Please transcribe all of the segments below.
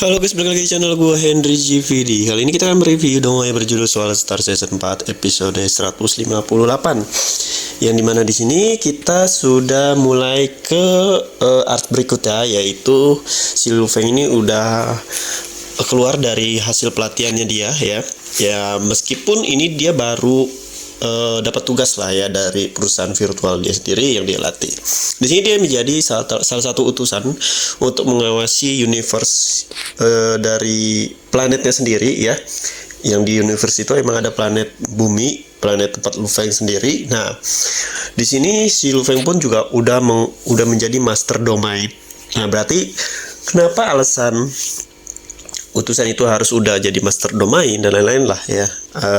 Halo guys, balik lagi di channel gue Henry GVD. Kali ini kita akan mereview dongeng yang berjudul Soal Star Season 4 episode 158. Yang dimana di sini kita sudah mulai ke art berikutnya, yaitu si Lu Feng ini udah keluar dari hasil pelatihannya dia ya. Ya meskipun ini dia baru dapat tugas lah ya dari perusahaan virtual dia sendiri yang dia latih. Di sini dia menjadi salah satu utusan untuk mengawasi universe dari planetnya sendiri ya. Yang di universe itu emang ada planet bumi, planet tempat Lu Feng sendiri. Nah, di sini si Lu Feng pun juga udah menjadi master domain. Nah, berarti kenapa alasan utusan itu harus udah jadi master domain dan lain-lain lah ya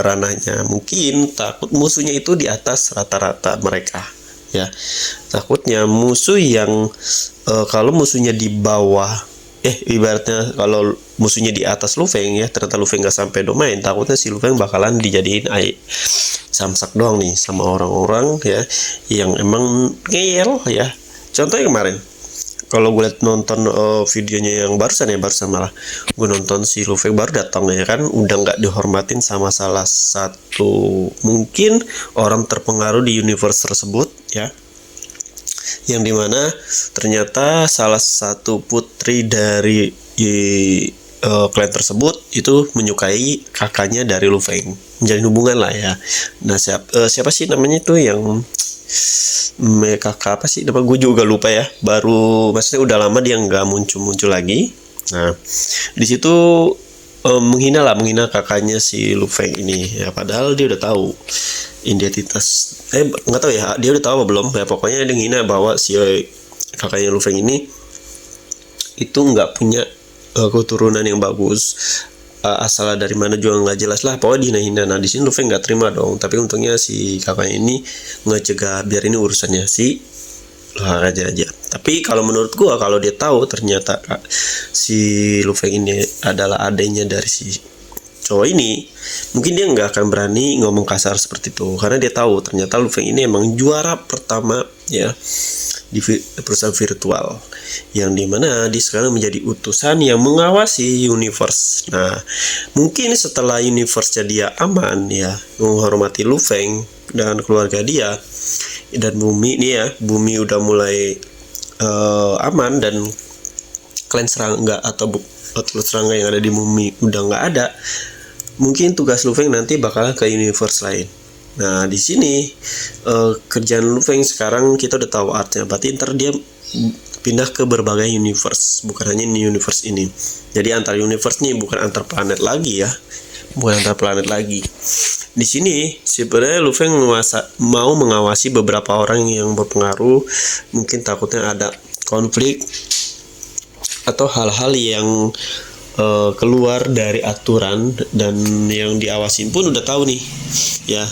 ranahnya. Mungkin takut musuhnya itu di atas rata-rata mereka ya. Takutnya musuh yang kalau musuhnya di bawah ibaratnya kalau musuhnya di atas Lu Feng ya, ternyata Lu Feng nggak sampai domain, takutnya si Lu Feng bakalan dijadiin samsak doang nih sama orang-orang ya yang emang ngeyel ya. Contohnya kemarin kalau gue liat nonton videonya yang barusan malah gue nonton si Lu Feng baru datang ya kan, udah nggak dihormatin sama salah satu mungkin orang terpengaruh di universe tersebut ya, yang dimana ternyata salah satu putri dari klan tersebut itu menyukai kakaknya dari Lu Feng, menjalin hubungan lah ya. Nah siapa sih namanya itu yang kakak apa sih, nama gue juga lupa ya, baru maksudnya udah lama dia nggak muncul lagi. Nah di situ menghina kakaknya si Lu Feng ini ya, padahal dia udah tahu identitas nggak tahu ya dia udah tahu apa belum ya, pokoknya dia menghina bahwa si kakaknya Lu Feng ini itu nggak punya keturunan yang bagus, asal dari mana juga nggak jelas lah, pokoknya dihina-hina. Nah di sini Lu Feng nggak terima dong, tapi untungnya si kakaknya ini ngecegah biar ini urusannya si raja aja. Tapi kalau menurut gua, kalau dia tahu ternyata si Lu Feng ini adalah adanya dari si cowok ini, mungkin dia nggak akan berani ngomong kasar seperti itu, karena dia tahu ternyata Lu Feng ini emang juara pertama ya di perusahaan virtual, yang dimana dia sekarang menjadi utusan yang mengawasi universe. Nah mungkin setelah universe-nya dia aman ya, menghormati Lu Feng dan keluarga dia, dan bumi nih ya, bumi udah mulai aman dan klan serangga atau serangga yang ada di bumi udah nggak ada, mungkin tugas Lu Feng nanti bakal ke universe lain. Nah di sini kerjaan Lu Feng sekarang kita udah tahu artnya, berarti ntar dia pindah ke berbagai universe, bukan hanya di universe ini. Jadi antar universe nih, bukan antar planet lagi ya, bukan antar planet lagi. Di sini sebenarnya Lu Feng mau mengawasi beberapa orang yang berpengaruh, mungkin takutnya ada konflik atau hal-hal yang keluar dari aturan, dan yang diawasin pun udah tahu nih ya,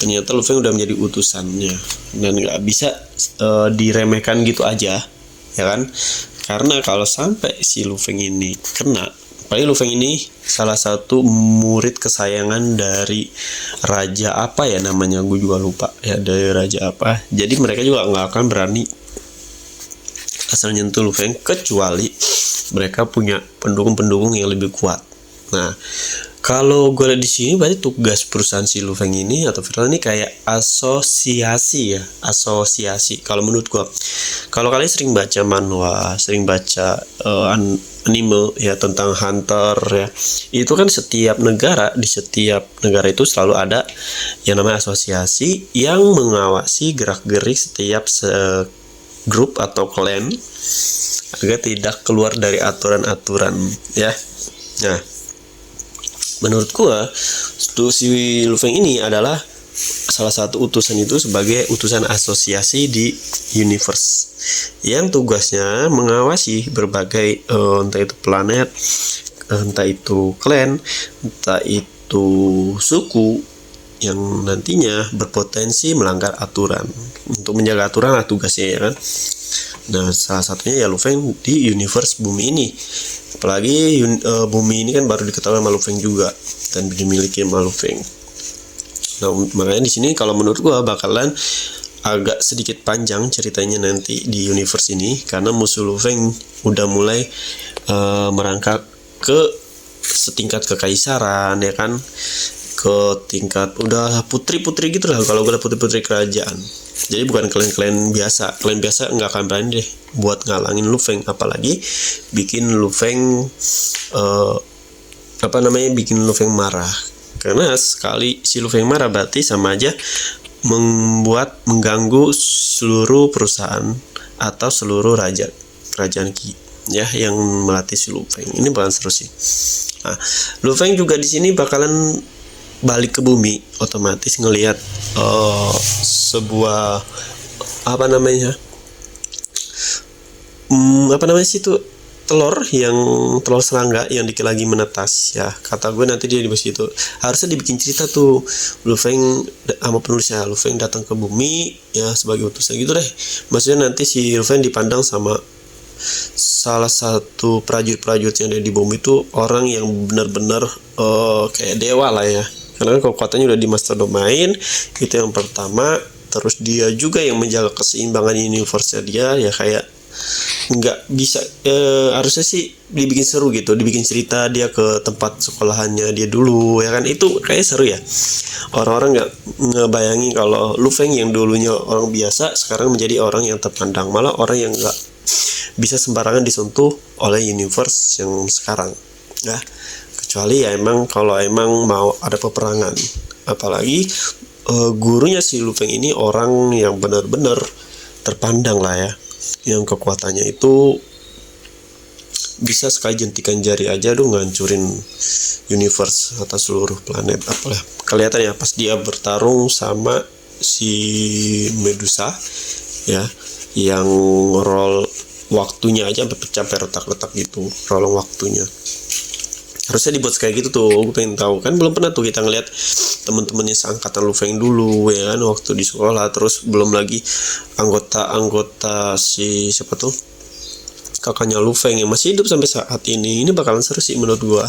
ternyata Lu Feng udah menjadi utusannya dan nggak bisa diremehkan gitu aja ya kan. Karena kalau sampai si Lu Feng ini kena, paling Lu Feng ini salah satu murid kesayangan dari raja apa ya namanya, gue juga lupa ya, dari raja apa. Jadi mereka juga nggak akan berani asal nyentuh Lu Feng, kecuali mereka punya pendukung-pendukung yang lebih kuat. Nah, kalau gue lihat di sini berarti tugas perusahaan si Lu Feng ini atau virtual ini kayak asosiasi ya, asosiasi. Kalau menurut gue, kalau kalian sering baca manhwa, sering baca anime ya tentang hunter ya, itu kan setiap negara, di setiap negara itu selalu ada yang namanya asosiasi yang mengawasi gerak-gerik setiap grup atau klan agar tidak keluar dari aturan-aturan ya. Nah menurut gua si Lu Feng ini adalah salah satu utusan itu sebagai utusan asosiasi di universe yang tugasnya mengawasi berbagai entah itu planet, entah itu klan, entah itu suku yang nantinya berpotensi melanggar aturan. Untuk menjaga aturan lah tugasnya ya kan. Nah salah satunya ya Lu Feng di universe bumi ini, apalagi bumi ini kan baru diketahui sama Lu Feng juga dan dimiliki sama Lu Feng. Nah makanya di sini kalau menurut gua bakalan agak sedikit panjang ceritanya nanti di universe ini, karena musuh Lu Feng udah mulai merangkak ke setingkat kekaisaran ya kan, ke tingkat udah putri-putri gitu lah, kalau udah putri-putri kerajaan. Jadi bukan klan-klan biasa nggak akan berani deh buat ngalangin Lu Feng, apalagi bikin Lu Feng bikin Lu Feng marah. Karena sekali si Lu Feng marah berarti sama aja mengganggu seluruh perusahaan atau seluruh kerajaan Qi ya yang melatih si Lu Feng. Ini bakalan seru sih. Nah, Lu Feng juga di sini bakalan balik ke bumi, otomatis ngelihat sebuah telur serangga yang lagi menetas ya. Kata gue nanti dia di situ harusnya dibikin cerita tuh, Lu Feng sama penulisnya, Lu Feng datang ke bumi ya sebagai utusan gitu deh. Maksudnya nanti si Lu Feng dipandang sama salah satu prajurit yang ada di bumi itu orang yang benar-benar kayak dewa lah ya, karena kekuatannya udah di master domain, itu yang pertama. Terus dia juga yang menjaga keseimbangan universe dia ya, kayak nggak bisa harusnya sih dibikin seru gitu, dibikin cerita dia ke tempat sekolahannya dia dulu ya kan. Itu kayak seru ya, orang-orang nggak ngebayangin kalau Lu Feng yang dulunya orang biasa sekarang menjadi orang yang terpandang, malah orang yang nggak bisa sembarangan disentuh oleh universe yang sekarang ya. Kecuali ya kalau emang mau ada peperangan, apalagi gurunya si Lu Feng ini orang yang benar-benar terpandang lah ya, yang kekuatannya itu bisa sekali jentikan jari aja ngancurin universe atau seluruh planet. Apalah kelihatan ya pas dia bertarung sama si Medusa ya, yang roll waktunya aja sampai pecah retak-retak gitu, roll waktunya. Harusnya dibuat kayak gitu tuh. Gue pengen tahu kan, belum pernah tuh kita ngeliat temen-temennya seangkatan Lu Feng dulu ya kan, waktu di sekolah. Terus belum lagi anggota si siapa tuh, kakaknya Lu Feng yang masih hidup sampai saat ini. Ini bakalan seru sih menurut gua.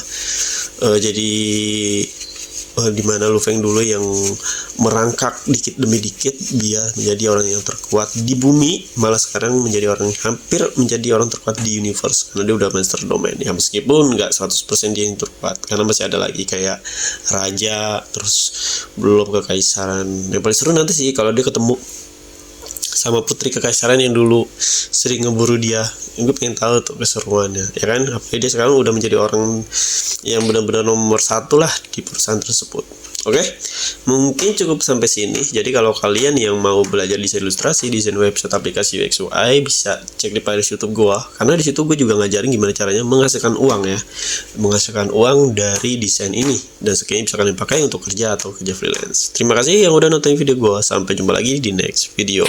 Jadi dimana Lu Feng dulu yang merangkak dikit demi dikit biar menjadi orang yang terkuat di bumi, malah sekarang hampir menjadi orang terkuat di universe karena dia udah master domain ya. Meskipun nggak 100% dia yang terkuat, karena masih ada lagi kayak raja, terus belum kekaisaran. Yang paling seru nanti sih kalau dia ketemu sama putri kekaisaran yang dulu sering ngeburu dia. Gue pengen tahu tuh keseruannya ya kan. Apalagi dia sekarang udah menjadi orang yang benar-benar nomor 1 lah di perusahaan tersebut. Oke, mungkin cukup sampai sini. Jadi kalau kalian yang mau belajar desain ilustrasi, desain website, aplikasi UX UI, bisa cek di playlist YouTube gue, karena di situ gue juga ngajarin gimana caranya menghasilkan uang ya, menghasilkan uang dari desain ini, dan sekiranya bisa kalian pakai untuk kerja atau kerja freelance. Terima kasih yang udah nonton video gue. Sampai jumpa lagi di next video.